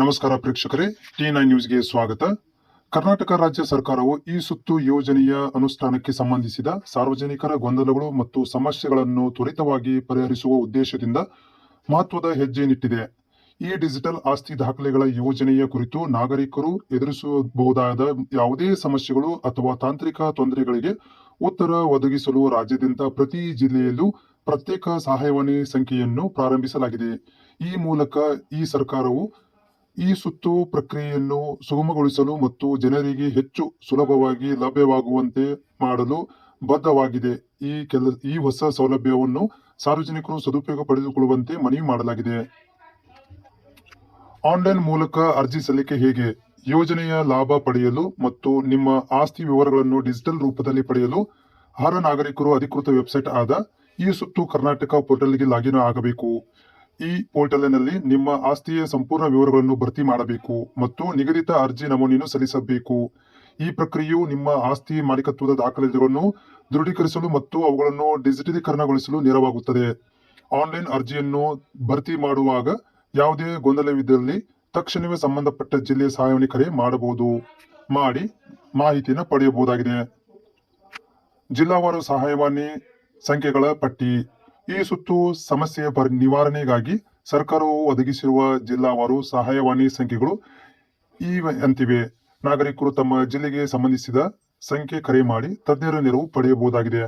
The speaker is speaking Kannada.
ನಮಸ್ಕಾರ ಪ್ರೇಕ್ಷಕರೇ, ಟಿ9 ನ್ಯೂಸ್ಗೆ ಸ್ವಾಗತ. ಕರ್ನಾಟಕ ರಾಜ್ಯ ಸರ್ಕಾರವು ಈ ಸುತ್ತು ಯೋಜನೆಯ ಅನುಷ್ಠಾನಕ್ಕೆ ಸಂಬಂಧಿಸಿದ ಸಾರ್ವಜನಿಕರ ಗೊಂದಲಗಳು ಮತ್ತು ಸಮಸ್ಯೆಗಳನ್ನು ತ್ವರಿತವಾಗಿ ಪರಿಹರಿಸುವ ಉದ್ದೇಶದಿಂದ ಮಹತ್ವದ ಹೆಜ್ಜೆ ನಿಟ್ಟಿದೆ. ಈ ಡಿಜಿಟಲ್ ಆಸ್ತಿ ದಾಖಲೆಗಳ ಯೋಜನೆಯ ಕುರಿತು ನಾಗರಿಕರು ಎದುರಿಸಬಹುದಾದ ಯಾವುದೇ ಸಮಸ್ಯೆಗಳು ಅಥವಾ ತಾಂತ್ರಿಕ ತೊಂದರೆಗಳಿಗೆ ಉತ್ತರ ಒದಗಿಸಲು ರಾಜ್ಯಾದ್ಯಂತ ಪ್ರತಿ ಜಿಲ್ಲೆಯಲ್ಲೂ ಪ್ರತ್ಯೇಕ ಸಹಾಯವಾಣಿ ಸಂಖ್ಯೆಯನ್ನು ಪ್ರಾರಂಭಿಸಲಾಗಿದೆ. ಈ ಮೂಲಕ ಈ ಸರ್ಕಾರವು ಈ ಸುತ್ತು ಪ್ರಕ್ರಿಯೆಯನ್ನು ಸುಗಮಗೊಳಿಸಲು ಮತ್ತು ಜನರಿಗೆ ಹೆಚ್ಚು ಸುಲಭವಾಗಿ ಲಭ್ಯವಾಗುವಂತೆ ಮಾಡಲು ಬದ್ಧವಾಗಿದೆ. ಈ ಹೊಸ ಸೌಲಭ್ಯವನ್ನು ಸಾರ್ವಜನಿಕರು ಸದುಪಯೋಗ ಪಡೆದುಕೊಳ್ಳುವಂತೆ ಮನವಿ ಮಾಡಲಾಗಿದೆ. ಆನ್ಲೈನ್ ಮೂಲಕ ಅರ್ಜಿ ಸಲ್ಲಿಕೆ ಹೇಗೆ? ಯೋಜನೆಯ ಲಾಭ ಪಡೆಯಲು ಮತ್ತು ನಿಮ್ಮ ಆಸ್ತಿ ವಿವರಗಳನ್ನು ಡಿಜಿಟಲ್ ರೂಪದಲ್ಲಿ ಪಡೆಯಲು ಅರ್ಹ ನಾಗರಿಕರು ಅಧಿಕೃತ ವೆಬ್ಸೈಟ್ ಆದ ಈ ಸುತ್ತು ಕರ್ನಾಟಕ ಪೋರ್ಟಲ್ಗೆ ಲಾಗಿನ್ ಆಗಬೇಕು. ಈ ಪೋರ್ಟಲ್ನಲ್ಲಿ ನಿಮ್ಮ ಆಸ್ತಿಯ ಸಂಪೂರ್ಣ ವಿವರಗಳನ್ನು ಭರ್ತಿ ಮಾಡಬೇಕು ಮತ್ತು ನಿಗದಿತ ಅರ್ಜಿ ನಮೂನೆಯನ್ನು ಸಲ್ಲಿಸಬೇಕು. ಈ ಪ್ರಕ್ರಿಯೆಯು ನಿಮ್ಮ ಆಸ್ತಿ ಮಾಲೀಕತ್ವದ ದಾಖಲೆಗಳನ್ನು ದೃಢೀಕರಿಸಲು ಮತ್ತು ಅವುಗಳನ್ನು ಡಿಜಿಟಲೀಕರಣಗೊಳಿಸಲು ನೆರವಾಗುತ್ತದೆ. ಆನ್ಲೈನ್ ಅರ್ಜಿಯನ್ನು ಭರ್ತಿ ಮಾಡುವಾಗ ಯಾವುದೇ ಗೊಂದಲವಿದ್ದಲ್ಲಿ ತಕ್ಷಣವೇ ಸಂಬಂಧಪಟ್ಟ ಜಿಲ್ಲೆಯ ಸಹಾಯವಾಣಿ ಕರೆ ಮಾಡಿ ಮಾಹಿತಿಯನ್ನು ಪಡೆಯಬಹುದಾಗಿದೆ. ಜಿಲ್ಲಾವಾರು ಸಹಾಯವಾಣಿ ಸಂಖ್ಯೆಗಳ ಪಟ್ಟಿ. ಈ ಸುತ್ತು ಸಮಸ್ಯೆಯ ನಿವಾರಣೆಗಾಗಿ ಸರ್ಕಾರವು ಒದಗಿಸಿರುವ ಜಿಲ್ಲಾವಾರು ಸಹಾಯವಾಣಿ ಸಂಖ್ಯೆಗಳು ಅಂತಿವೆ. ನಾಗರಿಕರು ತಮ್ಮ ಜಿಲ್ಲೆಗೆ ಸಂಬಂಧಿಸಿದ ಸಂಖ್ಯೆ ಕರೆ ಮಾಡಿ ತಜ್ಞರ ನೆರವು ಪಡೆಯಬಹುದಾಗಿದೆ.